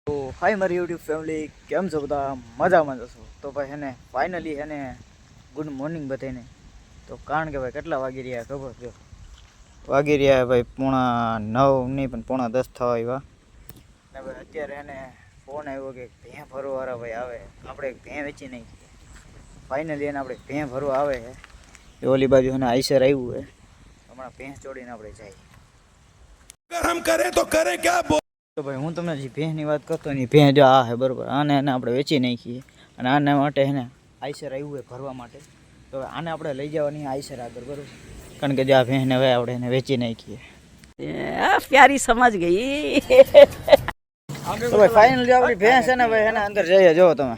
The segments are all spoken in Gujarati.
તો હાય મારી યુટ્યુબ ફેમિલી, કેમ છો બધા? મજામાં જશો તો ભાઈ હેને ફાઇનલી હેને ગુડ મોર્નિંગ બધાને. તો કારણ કે ભાઈ કેટલા વાગી રહ્યા ખબર? જો વાગી રહ્યા ભાઈ 9:30 નહીં પણ 9:10 થવા આવ્યા ને ભાઈ. અત્યારે એને ફોન આવ્યો કે ભેં ભરવાવાળા ભાઈ આવે, આપણે ભેં વેચી નાખીએ. ફાઇનલી એને આપણે ભેં ભરવા આવે છે. એ ઓલી બાજુ એને આઈસર આવ્યું છે, હમણાં ભેંસ ચોડીને આપણે જઈએ. हम करें तो करें क्या? તો ભાઈ હું તમને જે ભેંસની વાત કરતો ને, ભેં જો આ હે બરાબર, આને એને આપણે વેચી નાખીએ અને આના માટે એને આઈસર આવ્યું હોય ભરવા માટે. તો આને આપણે લઈ જવાની આઈસર આગળ બરાબર, કારણ કે જે આ ભેંસને હવે આપણે એને વેચી નાખીએ. प्यारी समझ गई। તો ભાઈ ફાઇનલી આપણી ભેંસ છે ને ભાઈ એના અંદર જઈએ. જો તમે,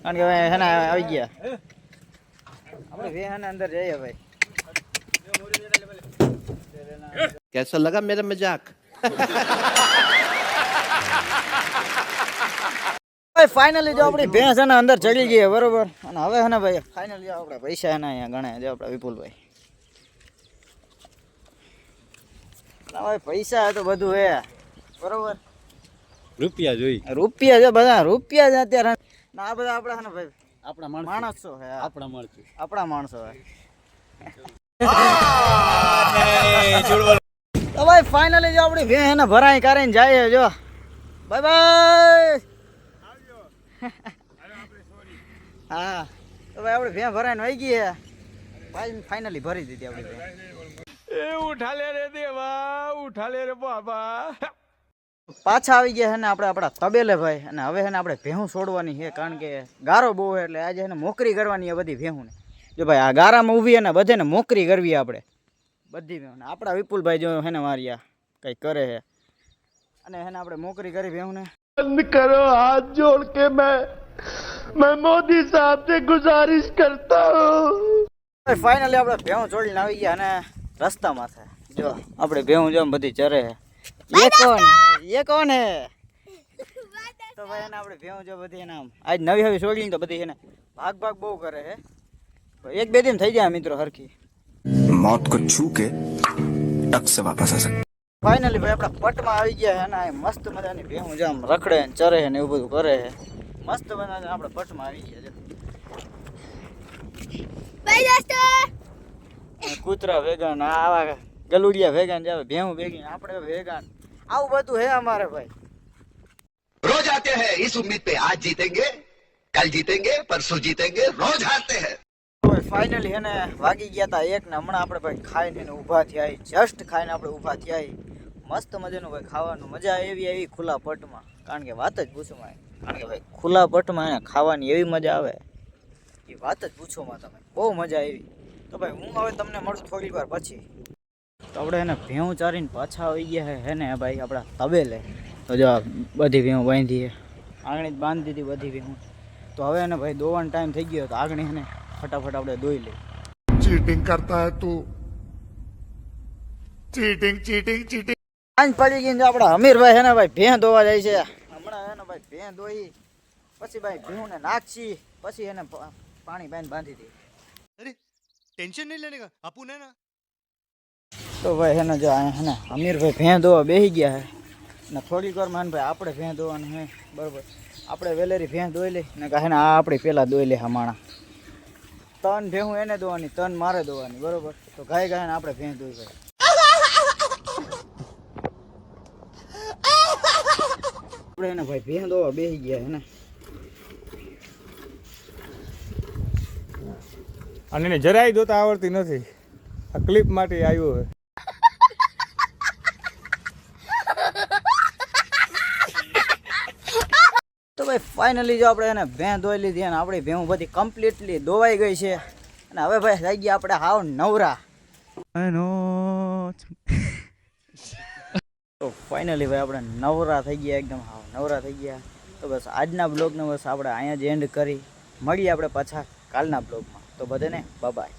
કારણ કે ભાઈ એના આવી ગયા આપણે ભેંસ એના અંદર જઈએ ભાઈ. कैसा लगा मेरा मजाक? ભાઈ ફાઇનલી જો આપણી ભેંસ એના અંદર ચડી ગઈ બરોબર. અને હવે છે ને ભાઈ ફાઇનલી આપણે પૈસા એના અહીંયા ગણાય જો આપણા વિપુલભાઈ. ભાઈ પૈસા તો બધું હે બરોબર, रुपया जोई રૂપિયા છે બધા, રૂપિયા છે અત્યારે. આ બધા આપણા છે ને ભાઈ આપણા માણસો હે, આપણા માણસો હે. તો ભાઈ ફાઇનલી જો આપણી ભેં એને ભરાઈ કરીને જાય જો. Bye bye. હા તો ભાઈ આપણે ભેં ભરાઈને વહી ગઈ હે ભાઈ. ફાઇનલી ભરી દીધી આપણી ભેં. उठा ले रे देवा, उठा ले रे बाबा. પાછા આવી ગયા છે ને આપણે આપણા તબેલે ભાઈ. અને હવે છે ને આપણે ભેહું છોડવાની છે, કારણ કે ગારો બહુ છે એટલે આજે એને મોકરી કરવાની છે બધી ભેહુંને. જો ભાઈ આ ગારામાં ઊભી અને બધાને મોકરી કરવી આપણે બધી ભેહુંને. આપણા વિપુલભાઈ જો છે ને મારિયા કંઈક કરે છે અને એને આપણે મોકરી કરી ભેહુંને. बंद करो हाथ जोड़ के मैं मोदी साहब से गुजारिश करता हूँ. ફાઇનલી આપણે ભેહું છોડીને આવી ગયા અને રસ્તામાં છે જો આપણે ભેહું જો બધી ચરે છે. એ કોણ હે? તો ભાઈ એને આપણે ભેહું જો બધી એના આજ નવી હવે છોડીને તો બધી એને ભાગ બહુ કરે છે. એક બે દિન થઈ જાય મિત્રો હરખી. मौत को छू के टक से वापस आ सकते. ફાઇનલી ભાઈ આપણા પટમાં આવી ગયા છે ને મસ્ત મજાની ભેહું જો આમ રખડે ને ચરે ને એવું બધું કરે છે. મસ્ત મજાના આપણે પટમાં આવી ગયા છે. કૂતરા ભેગા ને આવા ગલુડિયા ભેગા ને ભેહું ભેગી આપણે ભેગા, આવું બધું હે અમારે ભાઈ. रोज आते हैं इस उम्मीद पे आज जीतेंगे, कल जीतेंगे, परसों जीतेंगे, रोज हारते हैं. ફાઇનલી એને વાગી ગયા હતા 1 ને હમણાં આપણે ભાઈ ખાઈને એને ઊભા થયા. જસ્ટ ખાઈને આપણે ઊભા થયા. મસ્ત મજાનું ભાઈ ખાવાનું મજા એવી આવી ખુલ્લા પટમાં, કારણ કે વાત જ પૂછોમાં. કારણ કે ભાઈ ખુલ્લા પટમાં એને ખાવાની એવી મજા આવે એ વાત જ પૂછોમાં તમે, બહુ મજા આવી. તો ભાઈ હું હવે તમને મળું થોડી વાર પછી. તો આપણે એને ભેહું ચારીને પાછા આવી ગયા હે ને ભાઈ આપણા તબેલે. તો જો બધી ભેહું બાંધી આંગણી જ બાંધી દીધી બધી ભેહું. તો હવે એને ભાઈ દોવાનો ટાઈમ થઈ ગયો તો આંગણી એને ફટાફટ આપણે દોઈ લઈએ. चीटिंग करता है तू. Cheating cheating cheating. સાંજ પડી ગઈ ને આપણા અમીરભાઈ છે ને ભાઈ ભેં ધોવા જાય છે હમણાં. છે ને ભાઈ ભેં ધોઈ પછી ભાઈ ભેહુંને નાખશી, પછી એને પાણી બાંધી દઈએ. अरे टेंशन नहीं लेने का, अपुन है ना. તો ભાઈ છે ને જો અહીંયા છે ને અમીરભાઈ ભેં ધોવા બેસી ગયા છે ને થોડીક વારમાં ને ભાઈ આપણે ભેં ધોવાનું હે બરાબર. આપણે વેલેરી ભેં ધોઈ લઈ ને કહે ને આ આપણી પહેલાં ધોઈ લે હમાણા. 3 ભેહું એને ધોવાની, 3 મારે ધોવાની બરોબર. તો ગાય ને આપણે ભેં ધોઈ ભાઈ. આપણે એને ભાઈ ભેં ધોવા બેસી ગયા હે ને. અને એને જરાય જોતા આવડતી નથી. આ ક્લિપ માટે આવ્યો હોય. તો ભાઈ ફાઇનલી જો આપણે એને ભેં ધોઈ લીધી અને આપણી ભેં બધી કમ્પ્લીટલી ધોવાઈ ગઈ છે. અને હવે ભાઈ થઈ ગયા આપણે હાવ નવરા. તો ફાઇનલી ભાઈ આપણે નવરા થઈ ગયા, એકદમ હાવ નવરા થઈ ગયા. તો બસ આજના બ્લોગને બસ આપણે અહીંયા જ એન્ડ કરી. મળીએ આપણે પાછા કાલના બ્લોગમાં. તો બધાને બાય.